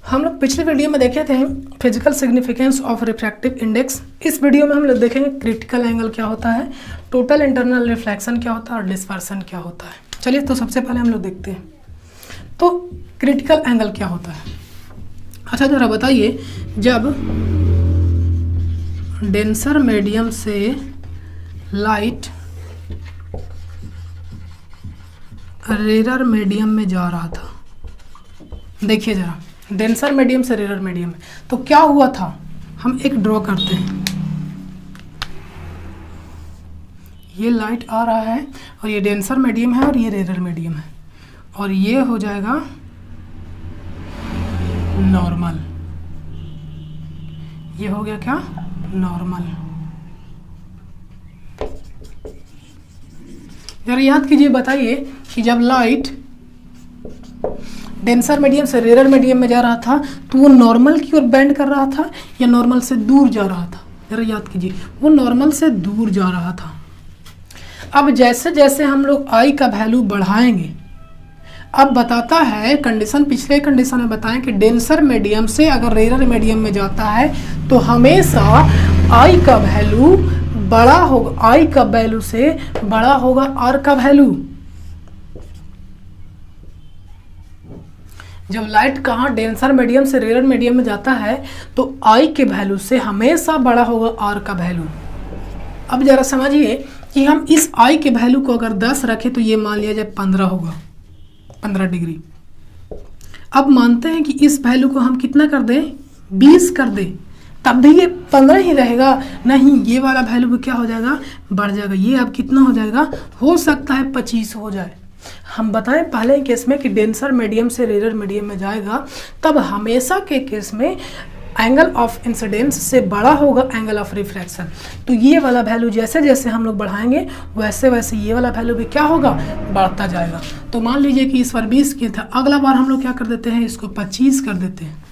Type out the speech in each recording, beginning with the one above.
हम लोग पिछले वीडियो में देखे थे physical significance of refractive index. इस वीडियो में हम लोग देखेंगे क्रिटिकल एंगल क्या होता है, टोटल इंटरनल रिफ्लेक्शन क्या होता है और डिस्पर्सन क्या होता है। चलिए तो सबसे पहले हम लोग देखते हैं तो क्रिटिकल एंगल क्या होता है। अच्छा जरा बताइए, जब डेंसर मीडियम से लाइट रेरर मीडियम में जा रहा था, देखिए जरा डेंसर मीडियम से रेरर मीडियम में, तो क्या हुआ था। हम एक ड्रॉ करते हैं, ये लाइट आ रहा है और ये डेंसर मीडियम है और ये रेरर मीडियम है और ये हो जाएगा नॉर्मल। ये हो गया क्या, नॉर्मल। जरा याद कीजिए, बताइए कि जब लाइट डेंसर मीडियम से रेरर मीडियम में जा रहा था तो वो नॉर्मल की ओर बेंड कर रहा था या नॉर्मल से दूर जा रहा था। जरा याद कीजिए, वो नॉर्मल से दूर जा रहा था। अब जैसे जैसे हम लोग आई का वैल्यू बढ़ाएंगे, अब बताता है कंडीशन, पिछले कंडीशन में बताएं कि डेंसर मीडियम से अगर रेरर मीडियम में जाता है तो हमेशा आई का वैल्यू बड़ा होगा, आई का वैल्यू से बड़ा होगा आर का वैल्यू। जब लाइट कहाँ डेंसर मीडियम से रेरर मीडियम में जाता है तो आई के वैल्यू से हमेशा बड़ा होगा आर का वैल्यू। अब जरा समझिए कि हम इस आई के वैल्यू को अगर 10 रखें तो ये मान लिया जाए 15 होगा, 15 डिग्री। अब मानते हैं कि इस वैल्यू को हम कितना कर दें, 20 कर दें, तब भी ये 15 ही रहेगा। नहीं, ये वाला वैल्यू भी क्या हो जाएगा, बढ़ जाएगा। ये अब कितना हो जाएगा, हो सकता है 25 हो जाए। हम बताएं पहले केस में कि डेंसर मीडियम से रेरर मीडियम में जाएगा, तब हमेशा के केस में एंगल ऑफ इंसिडेंस से बड़ा होगा एंगल ऑफ रिफ्रैक्शन। तो ये वाला वैल्यू जैसे जैसे हम लोग बढ़ाएंगे वैसे वैसे ये वाला वैल्यू भी क्या होगा, बढ़ता जाएगा। तो मान लीजिए कि इस बार 20 किया था, अगला बार हम लोग क्या कर देते हैं, इसको 25 कर देते हैं।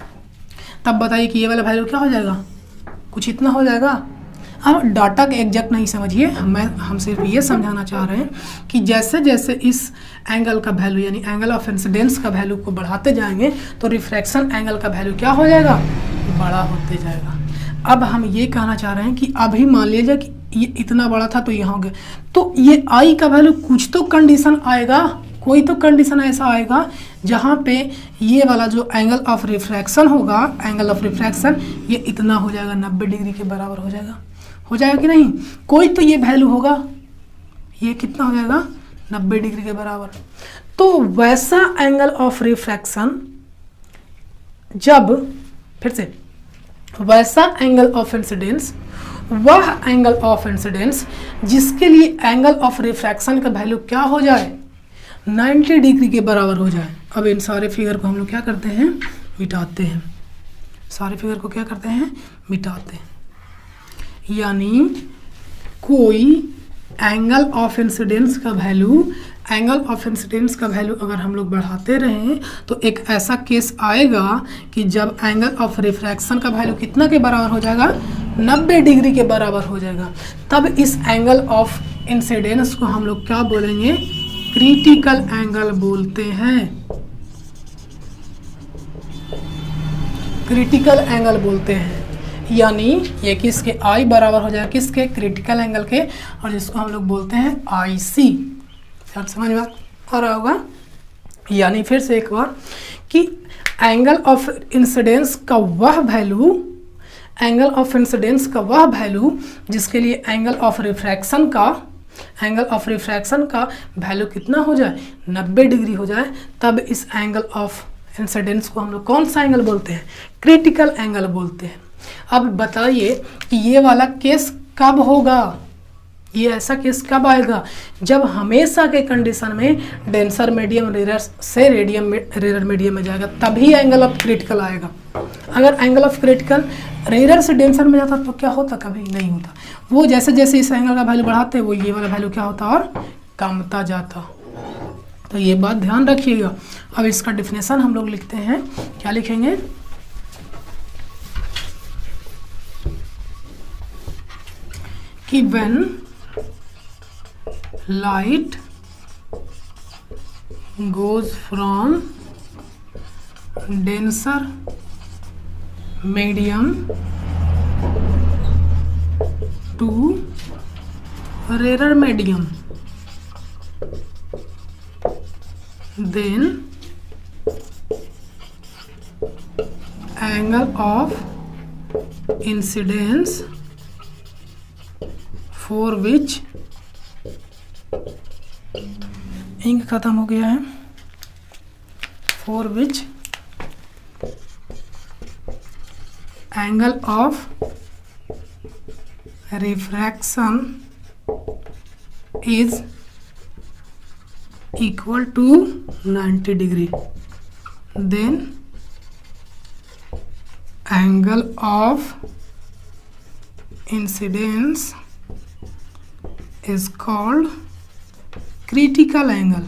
तब बताइए कि ये वाला वैल्यू क्या हो जाएगा, कुछ इतना हो जाएगा। अब डाटा के एग्जैक्ट नहीं समझिए, हम सिर्फ ये समझाना चाह रहे हैं कि जैसे जैसे इस एंगल का वैल्यू यानी एंगल ऑफ इंसिडेंस का वैल्यू को बढ़ाते जाएंगे तो रिफ्रैक्शन एंगल का वैल्यू क्या हो जाएगा, बड़ा होते जाएगा। अब हम ये कहना चाह रहे हैं कि अभी मान लीजिए कि ये इतना बड़ा था तो यहाँ हो गया, तो ये आई का वैल्यू कुछ तो कंडीशन आएगा, कोई तो कंडीशन ऐसा आएगा जहाँ पे ये वाला जो एंगल ऑफ रिफ्रैक्शन होगा, एंगल ऑफ रिफ्रैक्शन ये इतना हो जाएगा, 90 डिग्री के बराबर हो जाएगा कि नहीं। कोई तो ये वैल्यू होगा, ये कितना हो जाएगा, 90 डिग्री के बराबर। तो वैसा एंगल ऑफ रिफ्रैक्शन जब फिर से वैसा एंगल ऑफ इंसिडेंस, वह एंगल ऑफ इंसिडेंस जिसके लिए एंगल ऑफ रिफ्रैक्शन का वैल्यू क्या हो जाए, 90 डिग्री के बराबर हो जाए। अब इन सारे फिगर को हम लोग क्या करते हैं, मिटाते हैं। सारे फिगर को क्या करते हैं, मिटाते हैं। यानी कोई एंगल ऑफ इंसिडेंस का वैल्यू, एंगल ऑफ इंसिडेंस का वैल्यू अगर हम लोग बढ़ाते रहें तो एक ऐसा केस आएगा कि जब एंगल ऑफ रिफ्रैक्शन का वैल्यू कितना के बराबर हो जाएगा, 90 डिग्री के बराबर हो जाएगा, तब इस एंगल ऑफ इंसिडेंस को हम लोग क्या बोलेंगे, क्रिटिकल एंगल बोलते हैं। क्रिटिकल एंगल बोलते हैं, यानी ये किसके, आई बराबर हो जाएगा किसके, क्रिटिकल एंगल के, और जिसको हम लोग बोलते हैं IC। समझ में आ रहा होगा। यानी फिर से एक बार कि एंगल ऑफ इंसिडेंस का वह वैल्यू, एंगल ऑफ इंसिडेंस का वह वैल्यू जिसके लिए एंगल ऑफ रिफ्रैक्शन का वैल्यू कितना हो जाए, 90 डिग्री हो जाए, तब इस एंगल ऑफ इंसिडेंस को हम लोग कौन सा एंगल बोलते हैं, क्रिटिकल एंगल बोलते हैं। अब बताइए कि ये वाला केस कब होगा, ये ऐसा केस कब आएगा, जब हमेशा के कंडीशन में डेंसर मीडियम रेरर से रेरर मीडियम में जाएगा, तभी एंगल ऑफ क्रिटिकल आएगा। अगर एंगल ऑफ क्रिटिकल रेरर से डेंसर में जाता तो क्या होता, कभी नहीं होता। वो जैसे जैसे इस एंगल का वैल्यू बढ़ाते वो ये वाला वैल्यू क्या होता और कमता जाता। तो ये बात ध्यान रखिएगा। अब इसका डिफिनेशन हम लोग लिखते हैं, क्या लिखेंगे, कि when light goes from denser medium to rarer medium, then angle of incidence for which इंक खत्म हो गया है, for which angle of refraction is equal to 90 degree, then angle of incidence is called critical angle।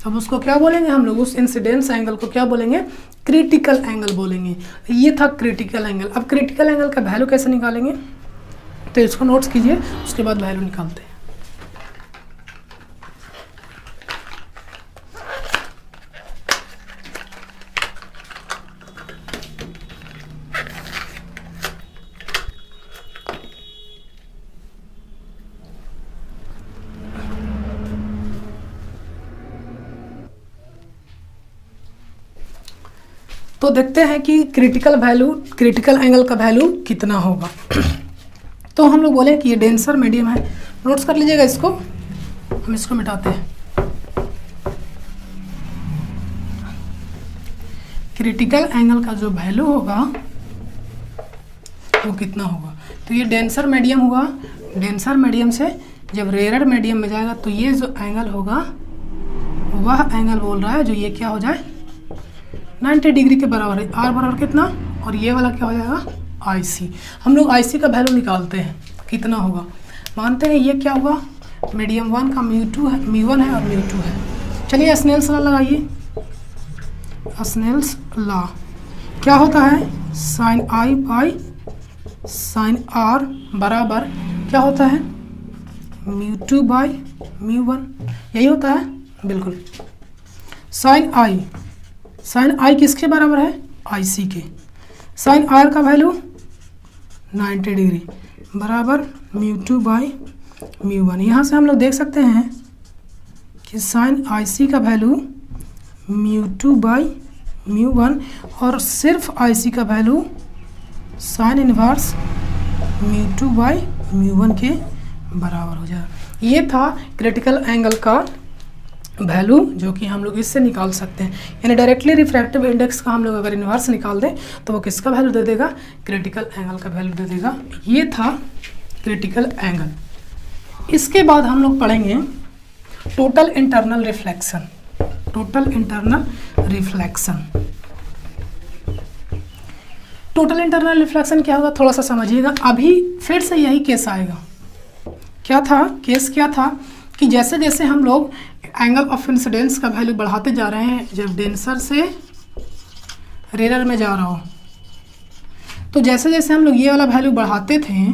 अब उसको क्या बोलेंगे हम लोग, उस इंसिडेंस एंगल को क्या बोलेंगे, क्रिटिकल एंगल बोलेंगे। ये था क्रिटिकल एंगल। अब क्रिटिकल एंगल का वैल्यू कैसे निकालेंगे, तो इसको नोट्स कीजिए, उसके बाद वैल्यू निकालते हैं। तो देखते हैं कि क्रिटिकल एंगल का वैल्यू कितना होगा। तो हम लोग बोले कि ये डेंसर मीडियम है, नोट्स कर लीजिएगा इसको, हम इसको मिटाते हैं। क्रिटिकल एंगल का जो वैल्यू होगा वो कितना होगा, तो ये डेंसर मीडियम हुआ, डेंसर मीडियम से जब रेयर मीडियम में जाएगा तो ये जो एंगल होगा वह एंगल बोल रहा है जो ये क्या हो जाए 90 डिग्री के बराबर है। आर बराबर कितना, और ये वाला क्या हो जाएगा IC। हम लोग IC का वैल्यू निकालते हैं कितना होगा। मानते हैं ये क्या हुआ, मीडियम 1 का μ1 है और μ2 है। चलिए स्नेल्स लॉ लगाइए। स्नेल्स लॉ क्या होता है, sin I by sin R बराबर क्या होता है μ2 बाई μ1, यही होता है बिल्कुल। sin I किसके बराबर है, IC के। sin R का वैल्यू 90 डिग्री बराबर μ2 बाई μ1। यहाँ से हम लोग देख सकते हैं कि sin IC का वैल्यू μ2 बाई μ1 और सिर्फ IC का वैल्यू sin इनवर्स μ2 बाई μ1 के बराबर हो जाएगा। ये था क्रिटिकल एंगल का वैल्यू जो कि हम लोग इससे निकाल सकते हैं, यानी डायरेक्टली रिफ्रैक्टिव इंडेक्स का हम लोग अगर इन्वर्स निकाल दें तो वो किसका वैल्यू दे देगा, क्रिटिकल एंगल का वैल्यू दे देगा। ये था क्रिटिकल एंगल। इसके बाद हम लोग पढ़ेंगे total internal reflection. Total internal reflection, total internal reflection क्या होगा थोड़ा सा समझिएगा। अभी फिर से यही केस आएगा। क्या था केस, क्या था कि जैसे जैसे हम लोग एंगल ऑफ इंसिडेंस का वैल्यू बढ़ाते जा रहे हैं, जब डेंसर से रेयर में जा रहा हो तो जैसे जैसे हम लोग ये वाला वैल्यू बढ़ाते थे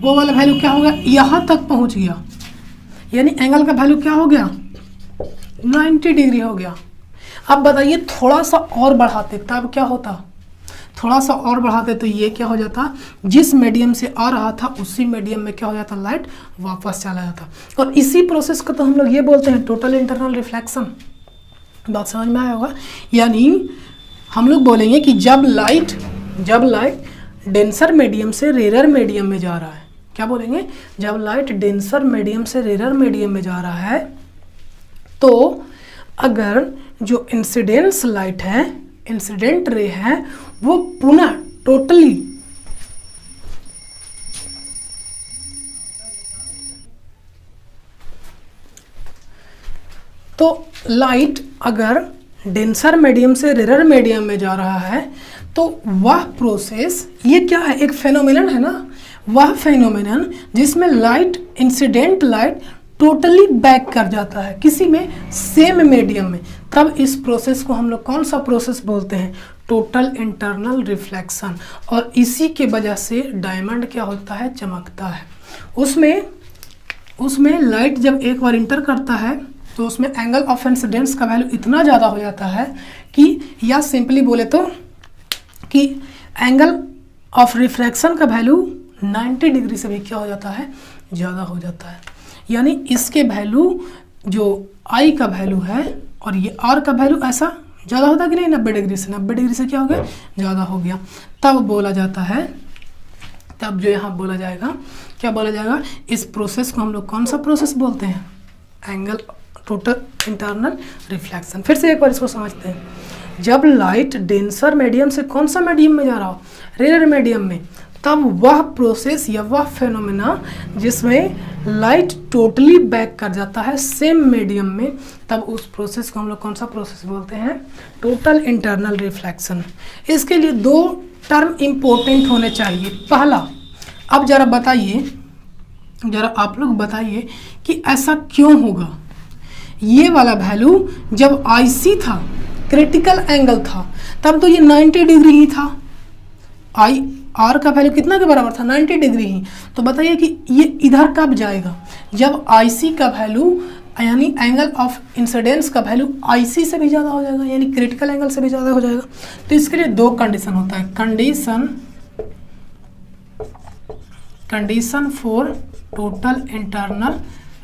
वो वाला वैल्यू क्या होगा, यहाँ तक पहुँच गया, यानी एंगल का वैल्यू क्या हो गया 90 डिग्री हो गया। अब बताइए थोड़ा सा और बढ़ाते तब क्या होता, थोड़ा सा और बढ़ाते तो ये क्या हो जाता, जिस मीडियम से आ रहा था उसी मीडियम में क्या हो जाता, लाइट वापस चला जाता। और इसी प्रोसेस को तो हम लोग ये बोलते हैं टोटल इंटरनल रिफ्लेक्शन। बात समझ में आया होगा। यानी हम लोग बोलेंगे कि जब लाइट डेंसर मीडियम से रेयर मीडियम में जा रहा है, क्या बोलेंगे, जब लाइट डेंसर मीडियम से रेयर मीडियम में जा रहा है तो अगर जो इंसिडेंस लाइट है, इंसिडेंट रे है, वो पुनः टोटली तो लाइट अगर डेंसर मीडियम से रेयर मीडियम में जा रहा है तो वह प्रोसेस, ये क्या है, एक फेनोमेनन है ना, वह फेनोमेनन जिसमें light, incident light totally back कर जाता है किसी में सेम मीडियम में, तब इस प्रोसेस को हम लोग कौन सा प्रोसेस बोलते हैं, टोटल इंटरनल रिफ्लेक्शन। और इसी के वजह से डायमंड क्या होता है, चमकता है। उसमें लाइट जब एक बार इंटर करता है तो उसमें एंगल ऑफ इंसिडेंस का वैल्यू इतना ज़्यादा हो जाता है कि, या सिंपली बोले तो कि एंगल ऑफ रिफ्रैक्शन का वैल्यू 90 डिग्री से भी क्या हो जाता है, ज़्यादा हो जाता है। यानी इसके वैल्यू जो आई का वैल्यू है और ये आर का वैल्यू ऐसा ज़्यादा होता कि नहीं, 90 डिग्री से, 90 डिग्री से क्या हो गया, ज़्यादा हो गया। तब बोला जाता है, तब जो यहाँ बोला जाएगा, क्या बोला जाएगा, इस प्रोसेस को हम लोग कौन सा प्रोसेस बोलते हैं, एंगल टोटल इंटरनल रिफ्लेक्शन। फिर से एक बार इसको समझते हैं। जब लाइट डेंसर मीडियम से कौन सा मीडियम में जा रहा हो, रेयर मीडियम में, तब वह प्रोसेस या वह फेनोमेना जिसमें लाइट टोटली बैक कर जाता है सेम मीडियम में, तब उस प्रोसेस को हम लोग कौन सा प्रोसेस बोलते हैं, टोटल इंटरनल रिफ्लेक्शन। इसके लिए दो टर्म इम्पोर्टेंट होने चाहिए। पहला, अब जरा बताइए, जरा आप लोग बताइए कि ऐसा क्यों होगा। ये वाला वैल्यू जब आईसी था, क्रिटिकल एंगल था, तब तो ये 90 डिग्री ही था। आई आर का वैल्यू कितना के बराबर था, 90 डिग्री ही। तो बताइए कि ये इधर कब जाएगा, जब आईसी का वैल्यू यानी एंगल ऑफ इंसिडेंस का वैल्यू आईसी से भी ज़्यादा हो जाएगा, यानी क्रिटिकल एंगल से भी ज़्यादा हो जाएगा। तो इसके लिए दो कंडीशन होता है, condition for total internal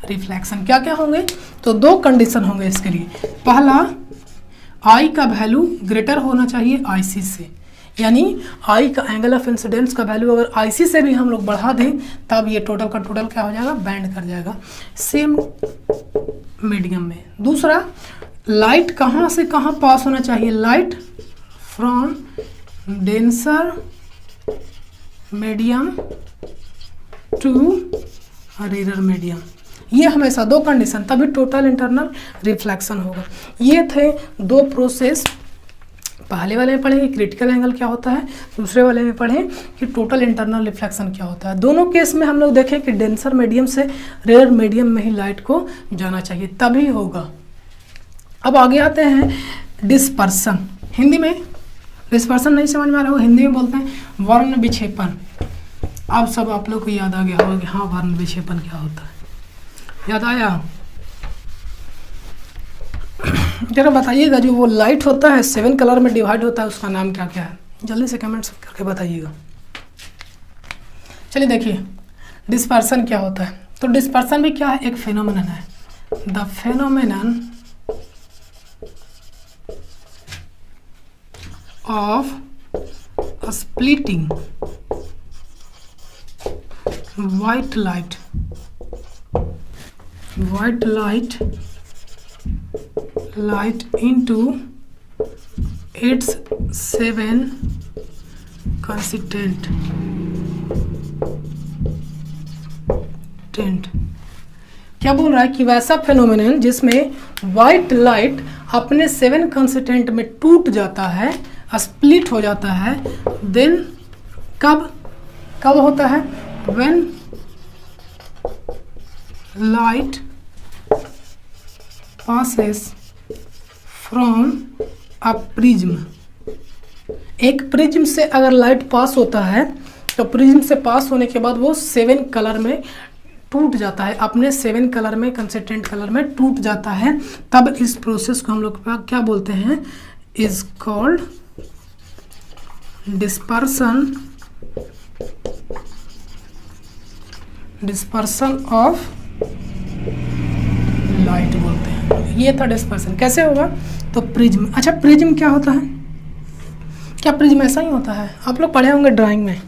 reflection. क्या क्या होंगे, तो दो कंडीशन होंगे इसके लिए। पहला, आई का वैल्यू ग्रेटर होना चाहिए आईसी से, यानी आई का एंगल ऑफ इंसिडेंस का वैल्यू अगर आईसी से भी हम लोग बढ़ा दें, तब ये टोटल का टोटल क्या हो जाएगा, बैंड कर जाएगा सेम मीडियम में। दूसरा, लाइट कहाँ से कहाँ पास होना चाहिए, light from denser medium to rare medium. ये हमेशा दो कंडीशन, तभी टोटल इंटरनल रिफ्लेक्शन होगा। ये थे दो प्रोसेस। पहले वाले में पढ़े कि क्रिटिकल एंगल क्या होता है, दूसरे वाले में पढ़े कि टोटल इंटरनल रिफ्लेक्शन क्या होता है। दोनों केस में हम लोग देखें कि डेंसर मीडियम से रेयर मीडियम में ही लाइट को जाना चाहिए, तभी होगा। अब आगे आते हैं डिस्पर्सन। हिंदी में डिस्पर्सन नहीं समझ में आ रहा हो, हिंदी में बोलते हैं वर्ण विक्षेपण। अब सब आप लोग को याद आ गया होगा कि हाँ वर्ण विक्षेपण क्या होता है, याद आया। जरा बताइएगा, जो वो लाइट होता है 7 कलर में डिवाइड होता है, उसका नाम क्या क्या है, जल्दी से कमेंट्स करके बताइएगा। चलिए देखिए डिस्पर्सन क्या होता है। तो डिस्पर्सन भी क्या है, एक फेनोमेनन है, the phenomenon of splitting white light into its 7 constituent। क्या बोल रहा है कि वैसा फेनोमेनन जिसमें व्हाइट लाइट अपने 7 कंस्टिट्यूएंट में टूट जाता है, स्प्लिट हो जाता है, देन कब होता है, when light passes from a prism। एक प्रिज्म से अगर लाइट पास होता है तो प्रिज्म से पास होने के बाद वो 7 कलर में टूट जाता है, अपने 7 कलर में, कंसिस्टेंट कलर में टूट जाता है। तब इस प्रोसेस को हम लोग क्या बोलते हैं, is called dispersion of light बोलते हैं। ये था डिस्पर्सन। कैसे होगा, तो प्रिज्म। अच्छा प्रिज्म क्या होता है, क्या प्रिज्म ऐसा ही होता है, आप लोग पढ़े होंगे ड्राइंग में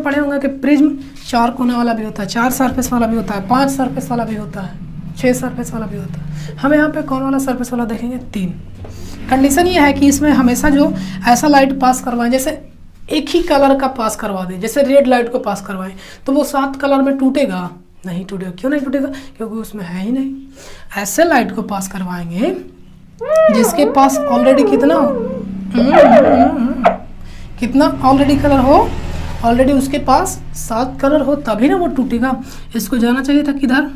पढ़े होंगे कि प्रिज्म 4 कोने वाला भी होता है, 4 सरफेस वाला भी होता है, 5 सरफेस वाला भी होता है, 6 सरफेस वाला भी होता है। हम यहाँ पे कौन वाला सरफेस वाला देखेंगे, 3। कंडीशन ये है कि इसमें हमेशा जो ऐसा लाइट पास करवाएं, जैसे एक ही कलर का पास करवा दें, जैसे रेड लाइट को पास करवाएं, तो वो 7 कलर में टूटेगा, नहीं टूटेगा। क्यों नहीं टूटेगा, क्योंकि उसमें है ही नहीं। ऐसे लाइट को पास करवाएंगे जिसके पास ऑलरेडी कितना ऑलरेडी कलर हो, ऑलरेडी उसके पास 7 कलर हो, तभी ना वो टूटेगा। इसको जाना चाहिए था किधर,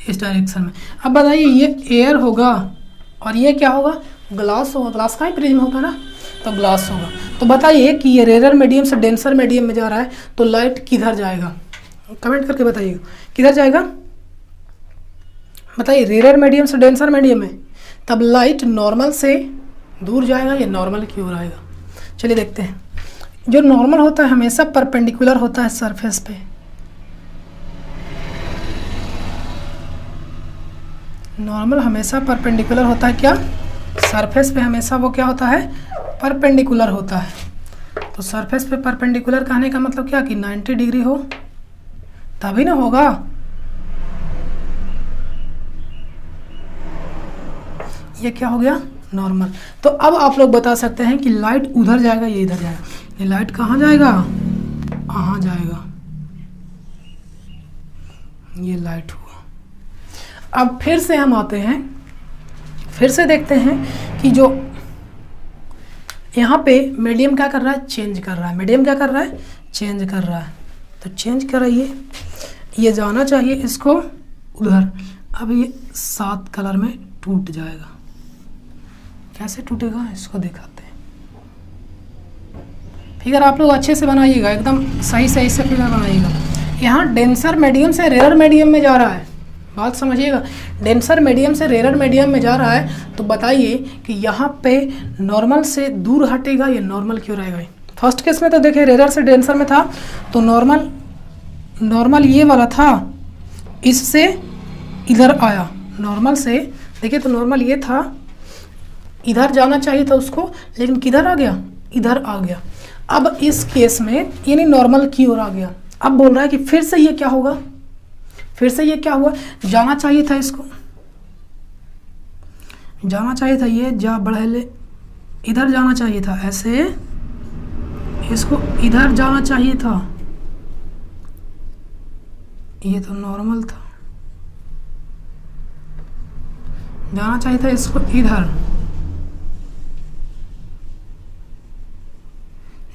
इस डायरेक्शन में। अब बताइए, ये एयर होगा और ये क्या होगा, ग्लास होगा। ग्लास का ही प्रिज्म होगा ना, तो ग्लास होगा। तो बताइए कि ये रेयर मीडियम से डेंसर मीडियम में जा रहा है, तो लाइट किधर जाएगा, कमेंट करके बताइएगा किधर जाएगा, बताइए रेयर मीडियम से डेंसर मीडियम में, तब लाइट नॉर्मल से दूर जाएगा या नॉर्मल की ओर आएगा। चलिए देखते हैं। जो नॉर्मल होता है हमेशा परपेंडिकुलर होता है सरफेस पे, नॉर्मल हमेशा परपेंडिकुलर होता है, क्या सरफेस पे हमेशा वो क्या होता है, परपेंडिकुलर होता है। तो सरफेस पे परपेंडिकुलर कहने का मतलब क्या कि 90 डिग्री हो तभी ना होगा। ये क्या हो गया, नॉर्मल। तो अब आप लोग बता सकते हैं कि लाइट उधर जाएगा या इधर जाएगा। ये लाइट कहाँ जाएगा, यहाँ जाएगा, ये लाइट हुआ। अब फिर से हम आते हैं, फिर से देखते हैं कि जो यहाँ पे मीडियम क्या कर रहा है, चेंज कर रहा है। मीडियम क्या कर रहा है, चेंज कर रहा है। तो चेंज कराइए, ये जाना चाहिए इसको उधर। अब ये 7 कलर में टूट जाएगा। कैसे टूटेगा इसको दिखाते हैं। फिगर आप लोग अच्छे से बनाइएगा, एकदम सही से फिगर बनाइएगा। यहाँ डेंसर मीडियम से रेयर मीडियम में जा रहा है, बात समझिएगा। डेंसर मीडियम से रेयर मीडियम में जा रहा है, तो बताइए कि यहाँ पे नॉर्मल से दूर हटेगा या नॉर्मल क्यों रहेगा। फर्स्ट केस में तो देखिए रेयर से डेंसर में था, तो नॉर्मल ये वाला था, इससे इधर आया। नॉर्मल से देखिए तो नॉर्मल ये था, इधर जाना चाहिए था उसको, लेकिन किधर आ गया, इधर आ गया। अब इस केस में यानी नॉर्मल की ओर आ गया। अब बोल रहा है कि फिर से ये क्या होगा, फिर से ये क्या हुआ, जाना चाहिए था इसको, जाना चाहिए था, ये जा बढ़े इधर जाना चाहिए था, ऐसे इसको इधर जाना चाहिए था। ये तो नॉर्मल था, जाना चाहिए था इसको इधर,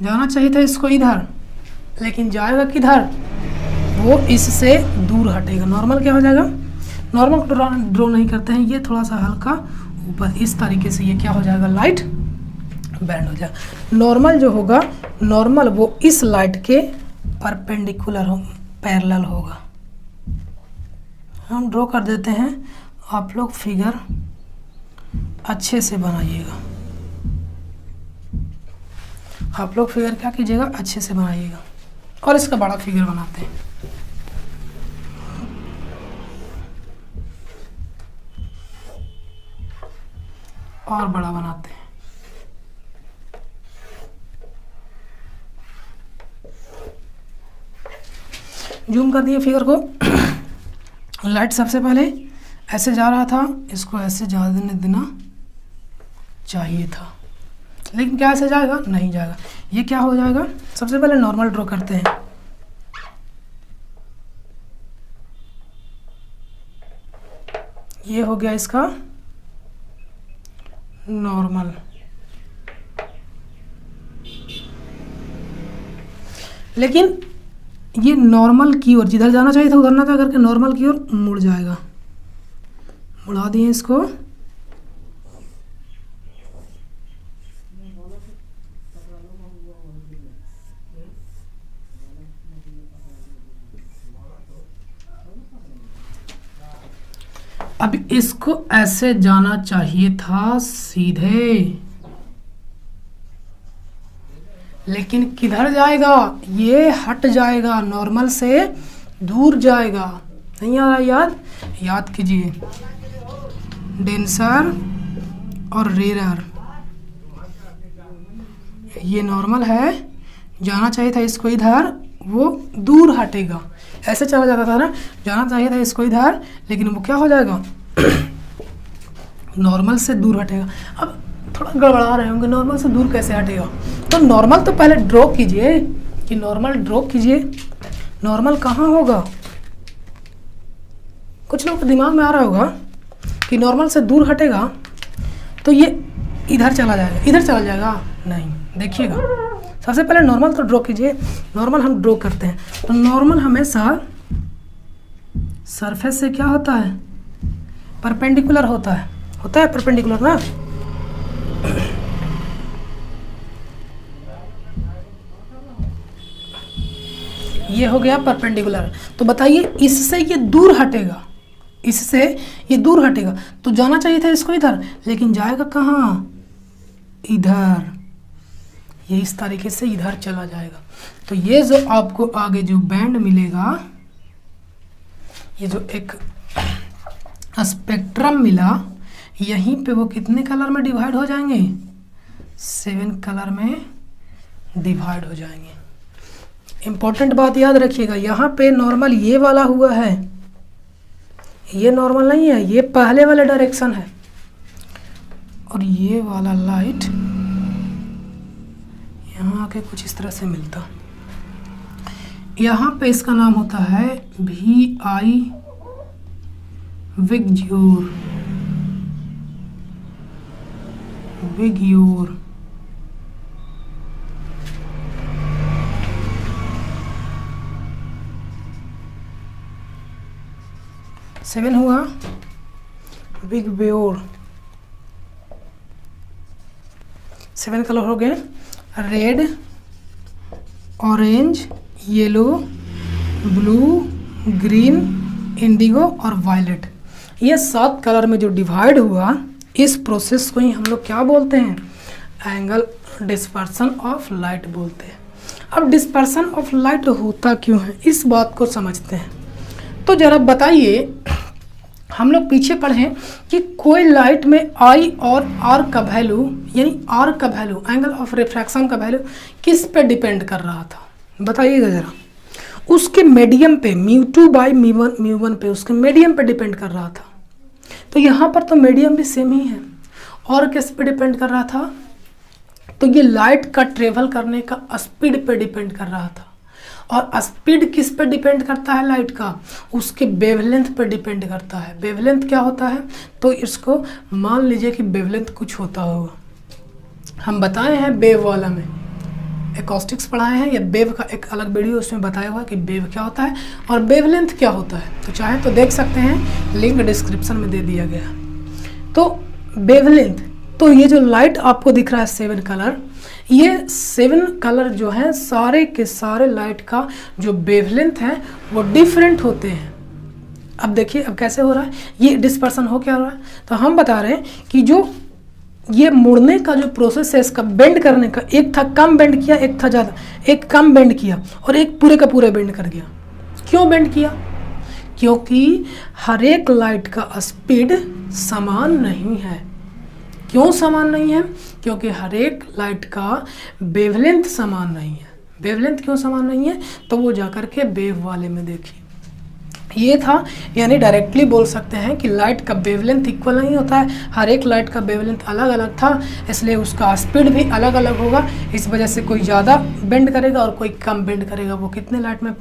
जाना चाहिए था इसको इधर, लेकिन जाएगा किधर, वो इससे दूर हटेगा। नॉर्मल क्या हो जाएगा, नॉर्मल ड्रॉ नहीं करते हैं, ये थोड़ा सा हल्का ऊपर, इस तरीके से ये क्या हो जाएगा, लाइट बैंड हो जाएगा। नॉर्मल जो होगा, नॉर्मल वो इस लाइट के परपेंडिकुलर हो, पैरेलल होगा। हम ड्रॉ कर देते हैं, आप लोग फिगर अच्छे से बनाइएगा। आप लोग फिगर क्या कीजिएगा, अच्छे से बनाइएगा। और इसका बड़ा फिगर बनाते हैं। और बड़ा बनाते हैं। जूम कर दिए फिगर को। लाइट सबसे पहले ऐसे जा रहा था, इसको ऐसे जाने देना चाहिए था, लेकिन क्या ऐसे जाएगा, नहीं जाएगा। ये क्या हो जाएगा, सबसे पहले नॉर्मल ड्रॉ करते हैं। ये हो गया इसका नॉर्मल। लेकिन ये नॉर्मल की ओर जिधर जाना चाहिए था उधर ना था करके नॉर्मल की ओर मुड़ जाएगा। मुड़ा दिए इसको। अब इसको ऐसे जाना चाहिए था सीधे, लेकिन किधर जाएगा, ये हट जाएगा, नॉर्मल से दूर जाएगा। नहीं आ रहा याद, याद कीजिए। डेंसर और रेयर, ये नॉर्मल है, जाना चाहिए था इसको इधर, वो दूर हटेगा। ऐसे चला जाता था ना, जाना चाहिए था इसको इधर, लेकिन वो क्या हो जाएगा, नॉर्मल से दूर हटेगा। अब थोड़ा गड़बड़ा रहे होंगे, नॉर्मल से दूर कैसे हटेगा। तो नॉर्मल तो पहले ड्रॉ कीजिए, कि नॉर्मल ड्रॉ कीजिए। नॉर्मल कहाँ होगा, कुछ लोग दिमाग में आ रहा होगा कि नॉर्मल से दूर हटेगा तो ये इधर चला जाएगा, इधर चला जाएगा। नहीं, देखिएगा, सबसे पहले नॉर्मल तो ड्रॉ कीजिए। नॉर्मल हम ड्रॉ करते हैं, तो नॉर्मल हमेशा सरफेस से क्या होता है, परपेंडिकुलर होता है परपेंडिकुलर ना। ये हो गया परपेंडिकुलर। तो बताइए इससे ये दूर हटेगा, इससे ये दूर हटेगा, तो जाना चाहिए था इसको इधर, लेकिन जाएगा कहाँ, इधर, ये इस तरीके से इधर चला जाएगा। तो ये जो आपको आगे जो बैंड मिलेगा, ये जो एक स्पेक्ट्रम मिला, यहीं पे वो कितने कलर में डिवाइड हो जाएंगे, 7 कलर में डिवाइड हो जाएंगे। इम्पोर्टेंट बात याद रखिएगा, यहाँ पे नॉर्मल ये वाला हुआ है, ये नॉर्मल नहीं है, ये पहले वाला डायरेक्शन है, और ये वाला लाइट यहाँ आके कुछ इस तरह से मिलता। यहाँ पे इसका नाम होता है VI विग्योर, विग्योर। सेवन हुआ विग्योर। 7 कलर हो गए, red, orange, yellow, blue, green, Indigo और वायलेट। ये 7 कलर में जो डिवाइड हुआ, इस प्रोसेस को ही हम लोग क्या बोलते हैं, एंगल डिस्पर्सन ऑफ लाइट बोलते हैं। अब डिस्पर्सन ऑफ लाइट होता क्यों है, इस बात को समझते हैं। तो जरा बताइए, हम लोग पीछे पढ़े कि कोई लाइट में आई और आर का वैल्यू, यानी आर का वैल्यू, एंगल ऑफ रिफ्रैक्शन का वैल्यू किस पे डिपेंड कर रहा था, बताइएगा ज़रा। उसके मीडियम पे, μ2/μ1 पे, उसके मीडियम पे डिपेंड कर रहा था। तो यहाँ पर तो मीडियम भी सेम ही है, और किस पे डिपेंड कर रहा था, तो ये लाइट का ट्रेवल करने का स्पीड पे डिपेंड कर रहा था। और स्पीड किस पे डिपेंड करता है लाइट का, उसके वेवलेंथ पे डिपेंड करता है। वेवलेंथ क्या होता है, तो इसको मान लीजिए कि वेवलेंथ कुछ होता होगा, हम बताए हैं वेव वाला में, एकॉस्टिक्स पढ़ाए हैं, या वेव का एक अलग वीडियो उसमें बताया हुआ कि वेव क्या होता है और वेवलेंथ क्या होता है। तो चाहे तो देख सकते हैं, लिंक डिस्क्रिप्शन में दे दिया गया। तो वेवलेंथ, तो ये जो लाइट आपको दिख रहा है 7 कलर, ये 7 कलर जो हैं, सारे के सारे लाइट का जो वेवलेंथ है वो डिफरेंट होते हैं। अब देखिए अब कैसे हो रहा है, ये डिस्पर्सन हो क्या रहा है, तो हम बता रहे हैं कि जो ये मुड़ने का जो प्रोसेस है, इसका बेंड करने का, एक था कम बेंड किया, एक था ज़्यादा, एक कम बेंड किया और एक पूरे का पूरा बेंड कर गया। क्यों बेंड किया, क्योंकि हर एक लाइट का स्पीड समान नहीं है। क्यों समान नहीं है, क्योंकि हर एक लाइट का वेवलेंथ समान नहीं है। वेवलेंथ क्यों समान नहीं है, तो वो जाकर के वेव वाले में देखिए, ये था। यानी डायरेक्टली बोल सकते हैं कि लाइट का वेवलेंथ इक्वल नहीं होता है, हर एक लाइट का वेवलेंथ अलग अलग था, इसलिए उसका स्पीड भी अलग अलग होगा। इस वजह से कोई ज़्यादा बेंड करेगा और कोई कम बेंड करेगा। वो कितने लाइट में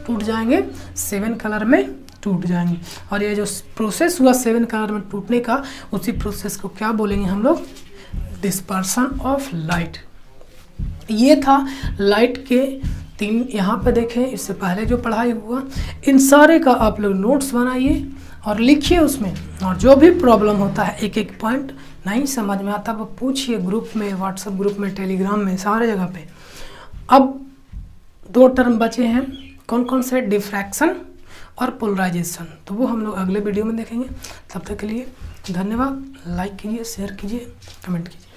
टूट जाएंगे, 7 कलर में टूट जाएंगे। और ये जो प्रोसेस हुआ 7 कलर में टूटने का, उसी प्रोसेस को क्या बोलेंगे हम लोग, डिस्पर्सन ऑफ लाइट। ये था लाइट के 3, यहाँ पे देखें, इससे पहले जो पढ़ाई हुआ, इन सारे का आप लोग नोट्स बनाइए और लिखिए उसमें। और जो भी प्रॉब्लम होता है, एक एक पॉइंट नहीं समझ में आता वो पूछिए ग्रुप में, व्हाट्सएप ग्रुप में, टेलीग्राम में, सारे जगह पे। अब 2 टर्म बचे हैं, कौन कौन से, डिफ्रैक्शन और पोलराइजेशन, तो वो हम लोग अगले वीडियो में देखेंगे। तब तक के लिए धन्यवाद। लाइक कीजिए, शेयर कीजिए, कमेंट कीजिए।